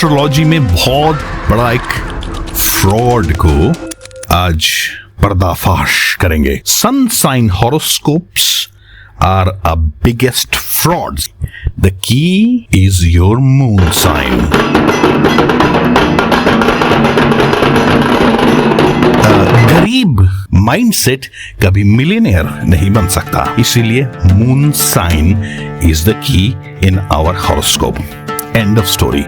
Astrology में बहुत बड़ा एक फ्रॉड को आज पर्दाफाश करेंगे। Sun sign horoscopes are a biggest frauds. The key is your moon sign. गरीब माइंडसेट कभी मिलियनेयर नहीं बन सकता, इसीलिए moon sign is the key in our horoscope. End of story.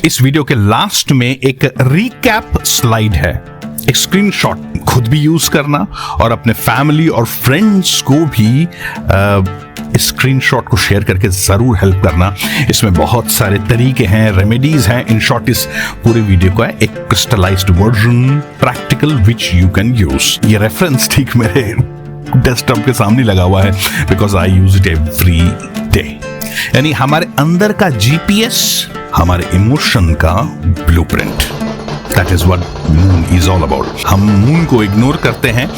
इस वीडियो के लास्ट में एक रिकैप स्लाइड है, एक स्क्रीनशॉट खुद भी यूज करना और अपने फैमिली और फ्रेंड्स को भी इस स्क्रीनशॉट को शेयर करके जरूर हेल्प करना। इसमें बहुत सारे तरीके हैं, रेमेडीज हैं। इन शॉर्ट इस पूरे वीडियो का एक crystallised version, practical, which you can use. ये रेफरेंस ठीक मेरे डेस्कटॉप के सामने लगा हुआ है because I use it every day. यानी हमारे अंदर का जीपीएस, हमारे इमोशन का blueprint. That is what moon is all about. हम मून को इग्नोर करते हैं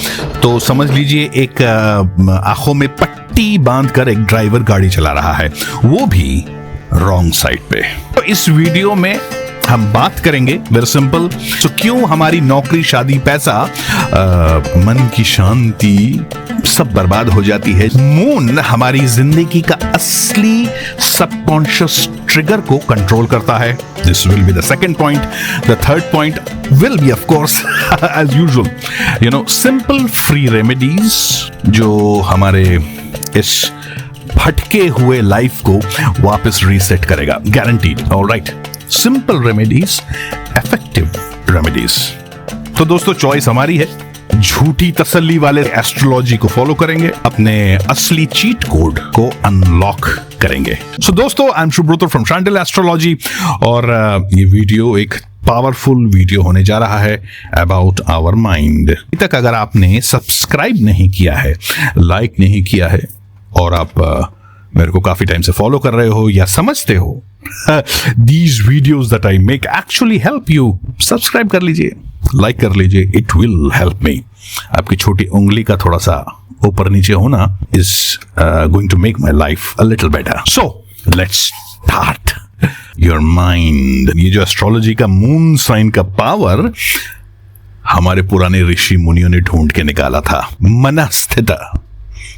तो समझ लीजिए एक आंखों में पट्टी बांधकर एक ड्राइवर गाड़ी चला रहा है, वो भी रॉन्ग साइड पे। तो इस वीडियो में हम बात करेंगे वेरी सिंपल, तो क्यों हमारी नौकरी, शादी, पैसा, मन की शांति सब बर्बाद हो जाती है। मून हमारी जिंदगी का असली सबकॉन्शियस ट्रिगर को कंट्रोल करता है। This will be the second point. The third point will be of course as usual simple free remedies जो हमारे इस भटके हुए लाइफ को वापस रीसेट करेगा, guaranteed. Alright, simple remedies, effective remedies. तो दोस्तों चॉइस हमारी है। झूठी तसल्ली वाले एस्ट्रोलॉजी को फॉलो करेंगे, अपने असली चीट कोड को अनलॉक करेंगे। सो दोस्तों, I am Shubhroto from Shandil astrology और ये वीडियो एक पावरफुल वीडियो होने जा रहा है अबाउट आवर माइंड। अभी तक अगर आपने सब्सक्राइब नहीं किया है, लाइक नहीं किया है और आप मेरे को काफी टाइम से फॉलो कर रहे हो या समझते हो these videos that I make actually help you, subscribe कर लीजिए, लाइक कर लीजिए, इट विल हेल्प मी। आपकी छोटी उंगली का थोड़ा सा ऊपर नीचे होना is going to make my life a little better. So let's start. Your mind, ये जो एस्ट्रोलॉजी का मून साइन का पावर हमारे पुराने ऋषि मुनियों ने ढूंढ के निकाला था। मनस्थिता,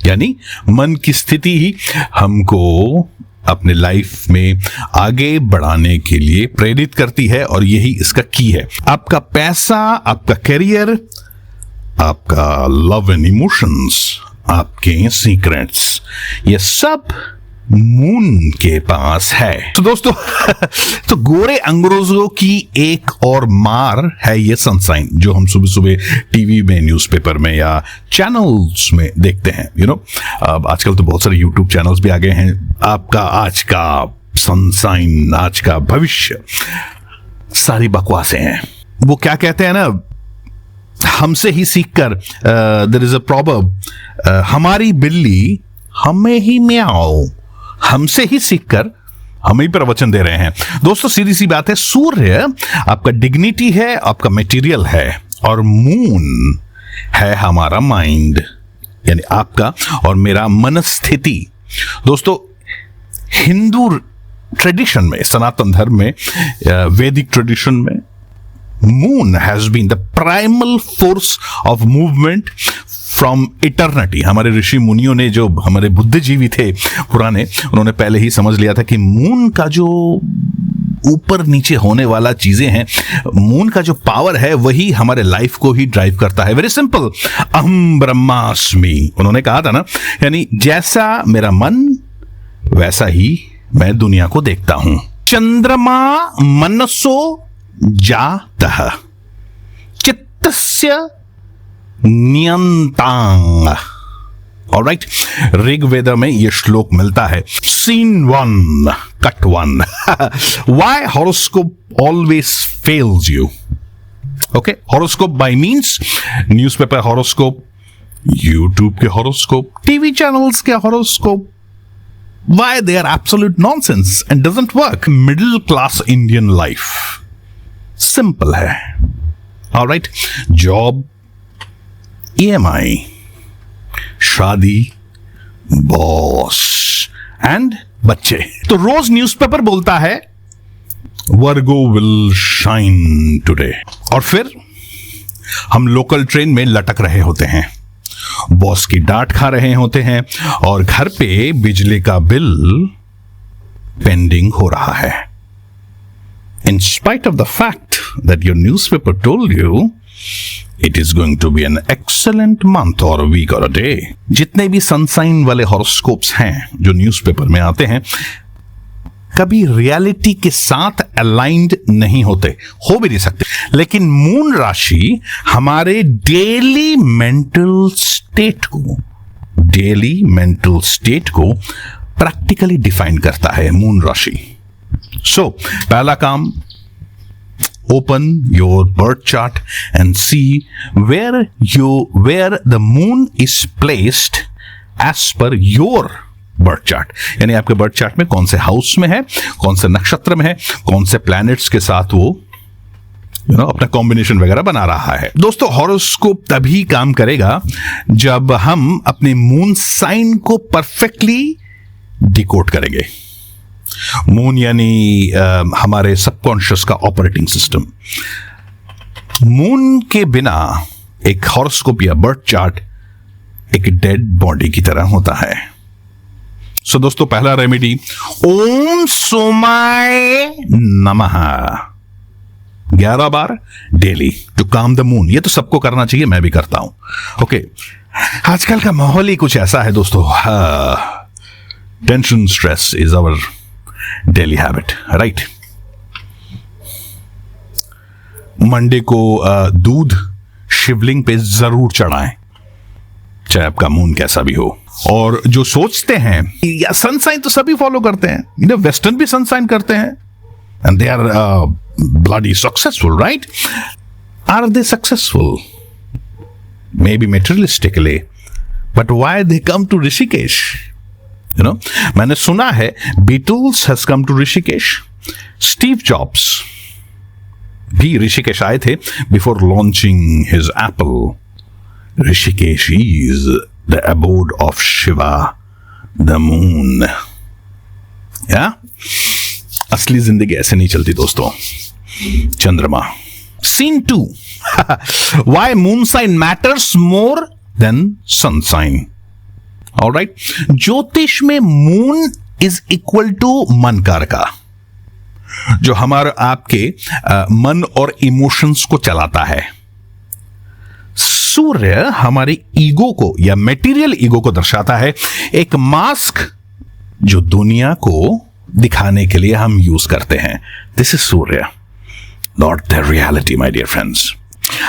यानी मन की स्थिति ही हमको अपने लाइफ में आगे बढ़ाने के लिए प्रेरित करती है और यही इसका की है। आपका पैसा, आपका करियर, आपका लव एंड इमोशंस, आपके सीक्रेट्स, ये सब मून के पास है। तो दोस्तों तो गोरे अंग्रेजों की एक और मार है ये सनसाइन, जो हम सुबह सुबह टीवी में, न्यूज़पेपर में या चैनल्स में देखते हैं। आजकल तो बहुत सारे यूट्यूब चैनल्स भी आ गए हैं। आपका आज का सनसाइन, आज का भविष्य, सारी बकवासें हैं। वो क्या कहते हैं ना, हमसे ही सीखकर, देयर इज अ प्रॉवर्ब, हमारी बिल्ली हमें ही म्याओ, हमसे ही सीखकर हम ही प्रवचन दे रहे हैं। दोस्तों सीधी सी बात है, सूर्य आपका डिग्निटी है, आपका मटेरियल है, और मून है हमारा माइंड, यानी आपका और मेरा मनस्थिति। दोस्तों हिंदू ट्रेडिशन में, सनातन धर्म में, वैदिक ट्रेडिशन में, moon has been the primal force of movement from eternity. हमारे ऋषि मुनियों ने, जो हमारे बुद्धिजीवी थे पुराने, उन्होंने पहले ही समझ लिया था कि मून का जो ऊपर नीचे होने वाला चीजें हैं, मून का जो पावर है वही हमारे लाइफ को ही ड्राइव करता है। वेरी सिंपल, अहम ब्रह्मास्मि उन्होंने कहा था ना, यानी जैसा मेरा मन वैसा ही मैं दुनिया को देखता हूं। चंद्रमा मनसो जातः चित्तस्य नियंतांग। ऑलराइट, ऋग्वेद में ये श्लोक मिलता है। Scene 1 cut 1 why horoscope always fails you. Okay, horoscope by means newspaper horoscope, YouTube के हॉरोस्कोप, टीवी चैनल्स के horoscope. Why they are absolute nonsense and doesn't work. Middle class Indian life simple है। All right, job, EMI, शादी, boss, and बच्चे। तो रोज newspaper बोलता है वर्गो will shine today, और फिर हम लोकल ट्रेन में लटक रहे होते हैं, बॉस की डांट खा रहे होते हैं, और घर पे बिजली का बिल पेंडिंग हो रहा है। In spite of the fact that your newspaper told you it is going to be an excellent month or a week or a day, जितने भी सनसाइन वाले हॉरोस्कोप्स हैं जो न्यूज़पेपर में आते हैं, कभी रियलिटी के साथ अलाइंड नहीं होते, हो भी नहीं सकते। लेकिन मून राशि हमारे डेली मेंटल स्टेट को प्रैक्टिकली डिफाइन करता है मून राशि। सो पहला काम, open your birth chart and see where the moon is placed as per your birth chart। यानी आपके बर्थ चार्ट में कौन से हाउस में है, कौन से नक्षत्र में है, कौन से प्लैनेट्स के साथ वो अपना कॉम्बिनेशन वगैरह बना रहा है। दोस्तों, हॉरोस्कोप तभी काम करेगा जब हम अपने मून साइन को परफेक्टली डिकोड करेंगे। मून यानी हमारे सबकॉन्शियस का ऑपरेटिंग सिस्टम। मून के बिना एक हॉरोस्कोप या बर्थ चार्ट एक डेड बॉडी की तरह होता है। सो दोस्तों, पहला रेमेडी, ओम सोमाय नमः 11 बार डेली टू काम द मून। ये तो सबको करना चाहिए, मैं भी करता हूं। ओके, आजकल का माहौल ही कुछ ऐसा है दोस्तों, tension stress is our daily habit, right. Monday को दूध शिवलिंग पे जरूर चढ़ाएं, चाहे आपका मून कैसा भी हो। और जो सोचते हैं या सनसाइन तो सभी फॉलो करते हैं, वेस्टर्न भी सनसाइन करते हैं, and they are bloody successful, right. Are they successful? Maybe materialistically, but why they come to Rishikesh? मैंने सुना है Beatles has come to Rishikesh, Steve Jobs भी ऋषिकेश आए थे before launching his Apple. Rishikesh is the abode of Shiva the moon. या असली जिंदगी ऐसे नहीं चलती दोस्तों। चंद्रमा। Scene 2, why moon sign matters more than sun sign. Alright, ज्योतिष में मून इज इक्वल टू मन कारका, जो हमारे आपके मन और इमोशंस को चलाता है। सूर्य हमारे ईगो को या मटेरियल ईगो को दर्शाता है, एक मास्क जो दुनिया को दिखाने के लिए हम यूज करते हैं। This is Surya, not the reality my dear friends.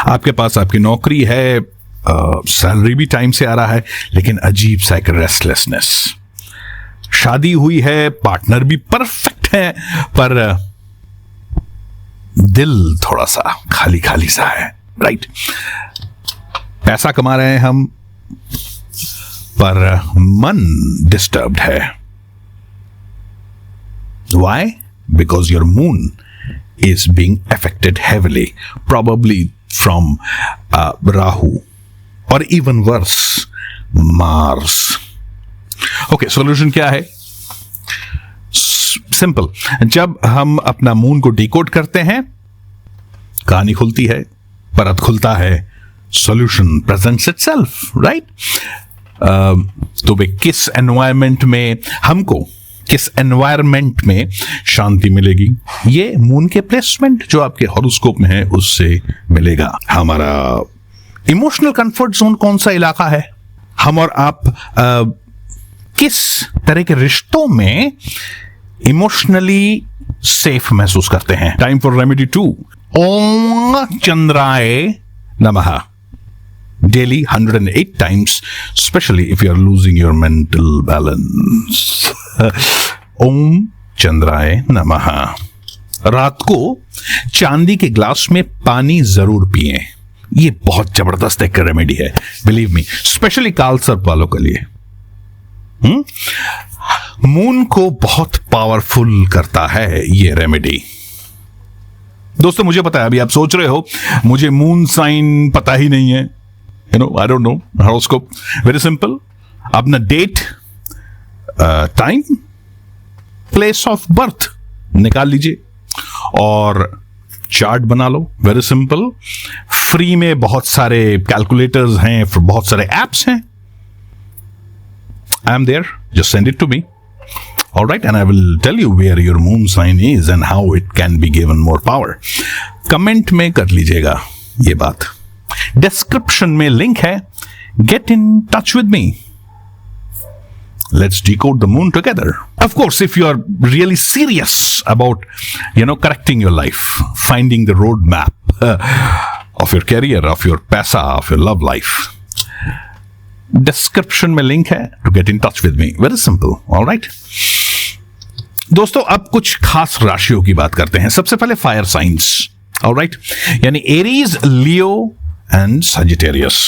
आपके पास आपकी नौकरी है, सैलरी भी टाइम से आ रहा है, लेकिन अजीब सा एक रेस्टलेसनेस। शादी हुई है, पार्टनर भी परफेक्ट है, पर दिल थोड़ा सा खाली खाली सा है, राइट। पैसा कमा रहे हैं हम, पर मन डिस्टर्ब्ड है। Why? Because your moon is being affected heavily, probably from Rahu, or even worse, Mars. Okay, solution क्या है? Simple. जब हम अपना मून को डिकोड करते हैं, कहानी खुलती है, परत खुलता है, solution presents itself, right? तो वे किस एनवायरमेंट में हमको, किस एनवायरमेंट में शांति मिलेगी, ये मून के प्लेसमेंट जो आपके हॉरोस्कोप में है उससे मिलेगा। हमारा इमोशनल कंफर्ट जोन कौन सा इलाका है, हम और आप किस तरह के रिश्तों में इमोशनली सेफ महसूस करते हैं। टाइम फॉर रेमेडी 2, ओम चंद्राय नमः daily 108 times, especially if you are losing your mental balance. ओम चंद्राय नमः। रात को चांदी के ग्लास में पानी जरूर पिएं। ये बहुत जबरदस्त एक रेमेडी है, बिलीव मी, स्पेशली काल सर्प वालों के लिए। मून को बहुत पावरफुल करता है ये रेमेडी। दोस्तों, मुझे पता है अभी आप सोच रहे हो मुझे मून साइन पता ही नहीं है, I don't know horoscope. Very simple. अपना date, time place of birth निकाल लीजिए और चार्ट बना लो। वेरी सिंपल, फ्री में बहुत सारे कैलकुलेटर्स हैं, बहुत सारे एप्स हैं। I am there, just send it to me, alright, and I will tell you where your moon sign is and how it can be given more power. Comment में कर लीजिएगा ये बात। डिस्क्रिप्शन में लिंक है, get in touch with me, let's decode the moon together. Of course, if you are really serious about, correcting your life, finding the roadmap of your career, of your paisa, of your love life, description में link है to get in touch with me. Very simple, all right? दोस्तों, अब कुछ खास राशियों की बात करते हैं। सबसे पहले फायर साइंस, all right? यानी एरीज, लियो एंड सजिटेरियस।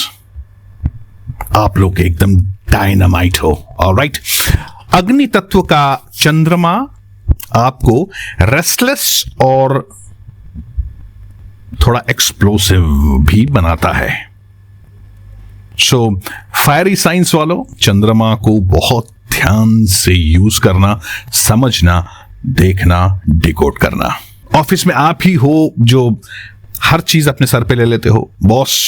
आप लोग एकदम डायनामाइट हो, ऑलराइट। अग्नि तत्व का चंद्रमा आपको रेस्टलेस और थोड़ा एक्सप्लोसिव भी बनाता है। सो फायरी साइंस वालों, चंद्रमा को बहुत ध्यान से यूज करना, समझना, देखना, डिकोड करना। ऑफिस में आप ही हो जो हर चीज अपने सर पे ले लेते हो, बॉस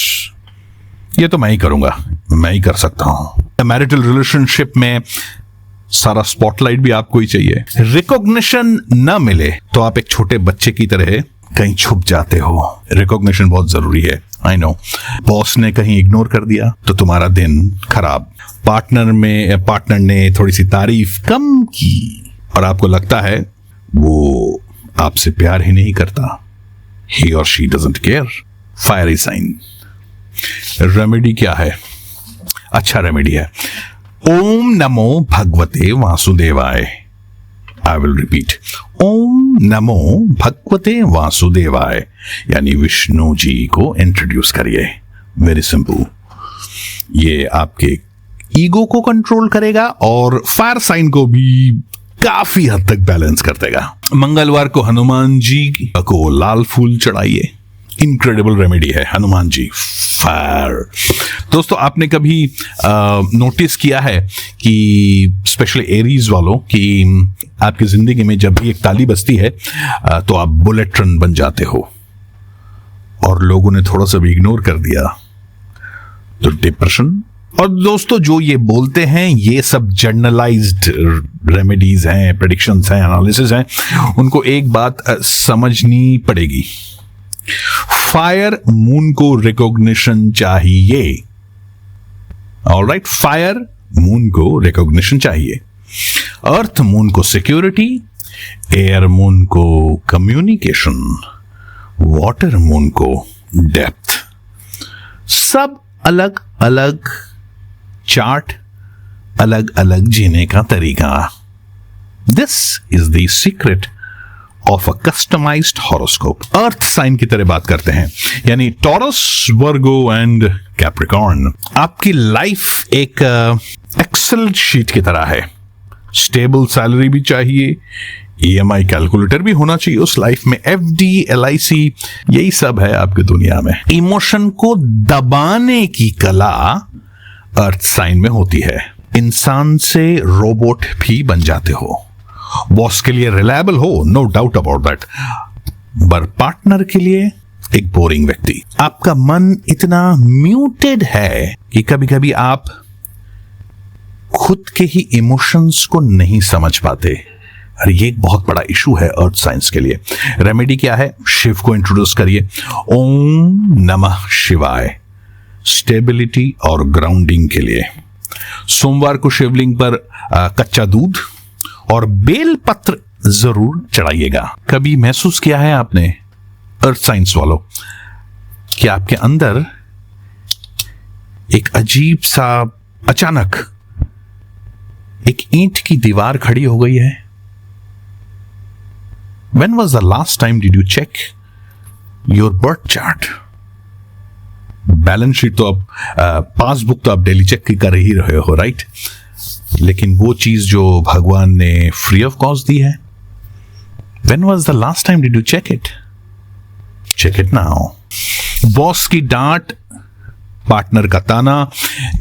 ये तो मैं ही करूंगा, मैं ही कर सकता हूं। मैरिटल रिलेशनशिप में सारा स्पॉटलाइट भी आपको ही चाहिए। रिकॉग्निशन न मिले तो आप एक छोटे बच्चे की तरह कहीं छुप जाते हो। रिकॉग्निशन बहुत जरूरी है, आई नो। बॉस ने कहीं इग्नोर कर दिया तो तुम्हारा दिन खराब। पार्टनर ने थोड़ी सी तारीफ कम की और आपको लगता है वो आपसे प्यार ही नहीं करता, ही और she doesn't care. Fiery sign. Remedy क्या है? अच्छा रेमेडी है, ओम नमो भगवते वासुदेवाय। आई विल रिपीट, ओम नमो भगवते वासुदेवाय, यानी विष्णु जी को इंट्रोड्यूस करिए। वेरी सिंपल, ये आपके ईगो को कंट्रोल करेगा और फायर साइन को भी काफी हद तक बैलेंस कर देगा। मंगलवार को हनुमान जी को लाल फूल चढ़ाइए। इनक्रेडिबल रेमेडी है हनुमान जी, फायर। दोस्तों, आपने कभी नोटिस किया है कि स्पेशली एरीज वालों कि आपकी जिंदगी में जब भी एक ताली बजती है तो आप बुलेट ट्रेन बन जाते हो, और लोगों ने थोड़ा सा भी इग्नोर कर दिया तो डिप्रेशन। और दोस्तों, जो ये बोलते हैं ये सब जर्नलाइज्ड रेमेडीज हैं, प्रेडिक्शंस हैं, एनालिसिस हैं, उनको एक बात समझनी पड़ेगी। फायर मून को रिकॉग्निशन चाहिए, ऑलराइट। फायर मून को रिकॉग्निशन चाहिए। अर्थ मून को सिक्योरिटी, एयर मून को कम्युनिकेशन, वाटर मून को डेप्थ। सब अलग अलग चार्ट, अलग अलग जीने का तरीका। This is the secret of a customised horoscope. Earth sign की तरह बात करते हैं, यानी टॉरस, वर्गो एंड कैप्रिकॉर्न। आपकी लाइफ एक एक्सेल शीट की तरह है। स्टेबल सैलरी भी चाहिए, EMI कैलकुलेटर भी होना चाहिए उस लाइफ में, FD, LIC, यही सब है आपकी दुनिया में। इमोशन को दबाने की कला अर्थ साइन में होती है। इंसान से रोबोट भी बन जाते हो। बॉस के लिए रिलायबल हो, नो डाउट अबाउट दैट, पर पार्टनर के लिए एक बोरिंग व्यक्ति। आपका मन इतना म्यूटेड है कि कभी कभी आप खुद के ही इमोशंस को नहीं समझ पाते, और ये एक बहुत बड़ा इशू है अर्थ साइंस के लिए। रेमेडी क्या है? शिव को इंट्रोड्यूस करिए। ओम नमः शिवाय, स्टेबिलिटी और ग्राउंडिंग के लिए। सोमवार को शिवलिंग पर कच्चा दूध और बेल पत्र जरूर चढ़ाइएगा। कभी महसूस किया है आपने अर्थ साइंस वालों कि आपके अंदर एक अजीब सा अचानक एक ईंट की दीवार खड़ी हो गई है? When was the last time did you check your birth chart? Balance sheet तो आप, पासबुक तो आप डेली चेक कर ही रहे हो, राइट? लेकिन वो चीज जो भगवान ने फ्री ऑफ कॉस्ट दी है, When was the last time did you check it? Check it now. Boss की डांट, पार्टनर का ताना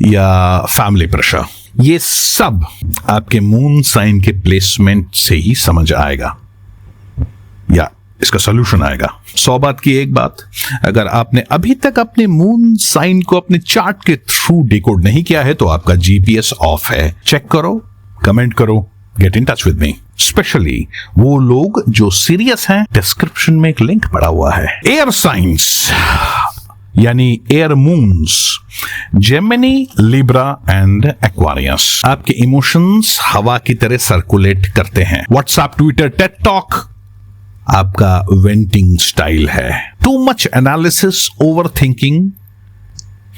या फैमिली प्रेशर, ये सब आपके मून साइन के प्लेसमेंट से ही समझ आएगा या इसका सॉल्यूशन आएगा। 100 बात की एक बात, अगर आपने अभी तक अपने मून साइन को अपने चार्ट के थ्रू डिकोड नहीं किया है तो आपका जीपीएस ऑफ है। चेक करो, कमेंट करो, gate in touch with me. Specially वो लोग जो सीरियस हैं, डिस्क्रिप्शन में एक लिंक पड़ा हुआ है। एयर साइंस यानी air moons, Gemini, Libra and Aquarius. आपके इमोशंस हवा की तरह सर्कुलेट करते हैं। व्हाट्सएप, ट्विटर, टेड टॉक आपका वेंटिंग स्टाइल है। Too much analysis, over thinking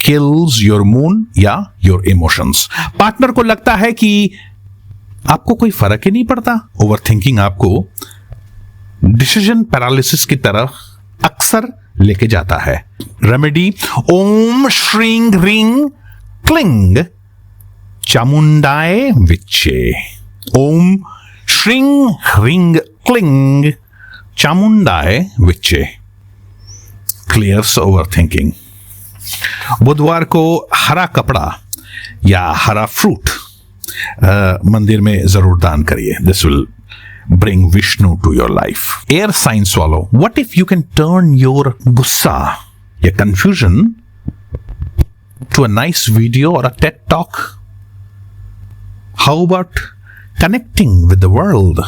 kills your moon या योर इमोशंस। पार्टनर को लगता है कि आपको कोई फर्क ही नहीं पड़ता। ओवर थिंकिंग आपको डिसीजन पैरालिसिस की तरफ अक्सर लेके जाता है। रेमेडी, ओम श्रीं ह्रीं क्लिंग चामुंडाए विच्चे। ओम श्रीं ह्रीं क्लिंग चामुंडाए विच्चे क्लियर्स ओवर थिंकिंग। बुधवार को हरा कपड़ा या हरा फ्रूट मंदिर में जरूर दान करिए। This will bring Vishnu to your life. Air sign swallow. What if you can turn your gussa, your confusion, to a nice video or a TED talk? How about connecting with the world?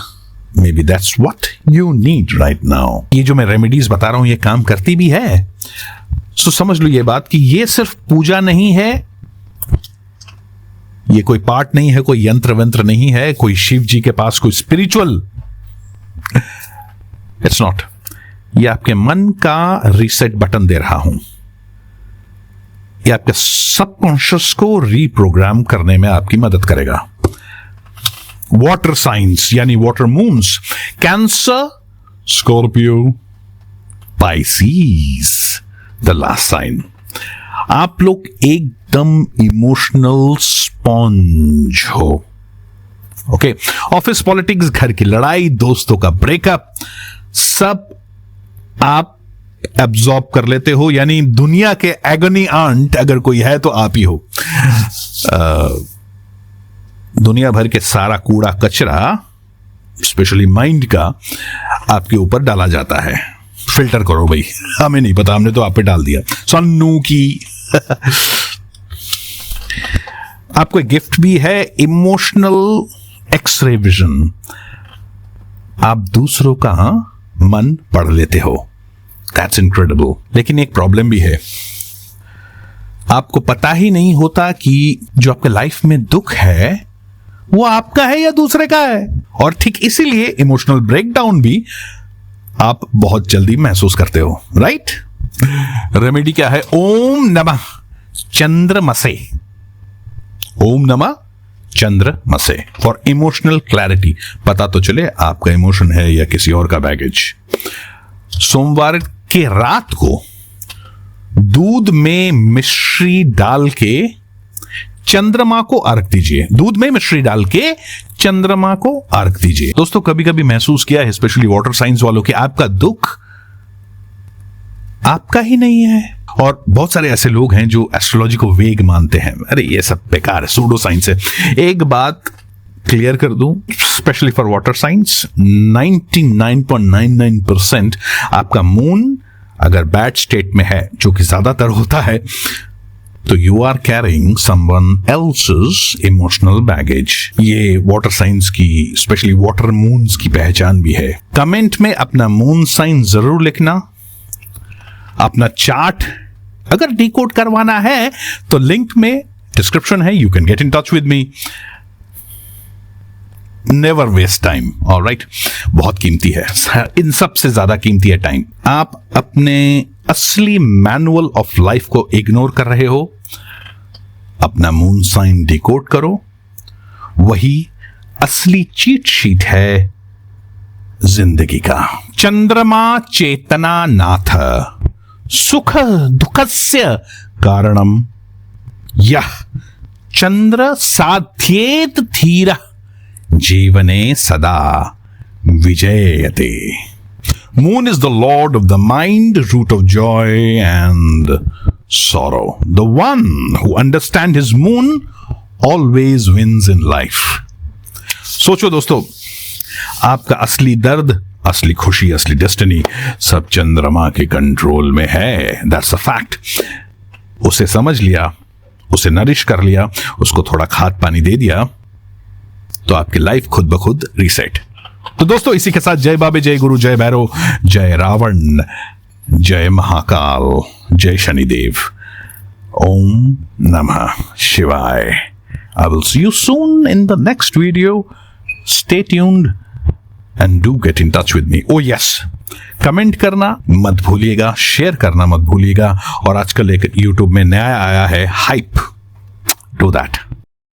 Maybe that's what you need right now. ये जो मैं remedies बता रहा हूं ये काम करती भी है। सो समझ लो ये बात कि ये सिर्फ पूजा नहीं है, ये कोई पाठ नहीं है, कोई यंत्र वंत्र नहीं है, कोई शिव जी के पास कोई स्पिरिचुअल, इट्स नॉट। ये आपके मन का रीसेट बटन दे रहा हूं। ये आपके सबकॉन्शियस को रीप्रोग्राम करने में आपकी मदद करेगा। वाटर साइंस यानी water moons, Cancer, Scorpio, Pisces, the last sign. आप लोग एकदम इमोशनल स्पॉन्ज हो। ओके, ऑफिस पॉलिटिक्स, घर की लड़ाई, दोस्तों का ब्रेकअप, सब आप एब्जॉर्ब कर लेते हो। यानी दुनिया के एगनी आंट अगर कोई है तो आप ही हो। दुनिया भर के सारा कूड़ा कचरा, स्पेशली माइंड का, आपके ऊपर डाला जाता है। फिल्टर करो भाई, हमें नहीं पता, हमने तो आप पे डाल दिया। सन्नू की आपको एक गिफ्ट भी है, इमोशनल एक्सरे विजन। आप दूसरों का मन पढ़ लेते हो। That's incredible. लेकिन एक प्रॉब्लम भी है, आपको पता ही नहीं होता कि जो आपके लाइफ में दुख है वो आपका है या दूसरे का है। और ठीक इसीलिए इमोशनल ब्रेकडाउन भी आप बहुत जल्दी महसूस करते हो, राइट? रेमेडी क्या है? ओम नमः चंद्रमसे। ओम नमः चंद्रमसे फॉर इमोशनल क्लैरिटी। पता तो चले आपका इमोशन है या किसी और का बैगेज। सोमवार के रात को दूध में मिश्री डाल के चंद्रमा को अर्घ दीजिए। दूध में मिश्री डाल के चंद्रमा को अर्घ दीजिए। दोस्तों, कभी कभी महसूस किया है, स्पेशली वाटर साइंस वालों के, आपका दुख आपका ही नहीं है। और बहुत सारे ऐसे लोग हैं जो एस्ट्रोलॉजी को वेग मानते हैं। अरे ये सब बेकार है, सूडो साइंस है। एक बात क्लियर कर दूं, स्पेशली फॉर वाटर साइंस, 99.99% आपका मून अगर बैड स्टेट में है, जो कि ज्यादातर होता है, तो you are carrying someone else's emotional baggage. ये वाटर साइंस की, स्पेशली वाटर मून्स की पहचान भी है। कमेंट में अपना मून साइन जरूर लिखना। अपना चार्ट अगर डिकोड करवाना है तो लिंक में डिस्क्रिप्शन है, you can get in touch with me. Never waste time, alright? बहुत कीमती है, इन सब से ज्यादा कीमती है टाइम। आप अपने असली मैनुअल ऑफ लाइफ को इग्नोर कर रहे हो। अपना मून साइन डिकोड करो, वही असली चीट शीट है जिंदगी का। चंद्रमा चेतना नाथ सुख दुखस्य कारणम यह चंद्र साध्येत धीर जीवने सदा विजयते। Moon is the lord of the mind, root of joy and sorrow. The one who understands his moon always wins in life. सोचो दोस्तों, आपका असली दर्द, असली खुशी, असली डेस्टिनी सब चंद्रमा के कंट्रोल में है। That's a fact. उसे समझ लिया, उसे नरिश कर लिया, उसको थोड़ा खाद पानी दे दिया, तो आपकी लाइफ खुद ब खुद रीसेट। तो दोस्तों, इसी के साथ जय बाबे, जय गुरु, जय भैरव, जय रावण, जय महाकाल, जय शनिदेव। ओम नमः शिवाय। I will see you soon in the next video. Stay tuned and do get in touch with me. Oh yes, comment करना मत भूलिएगा, शेयर करना मत भूलिएगा, और आजकल एक YouTube में नया आया है हाइप, डू दैट।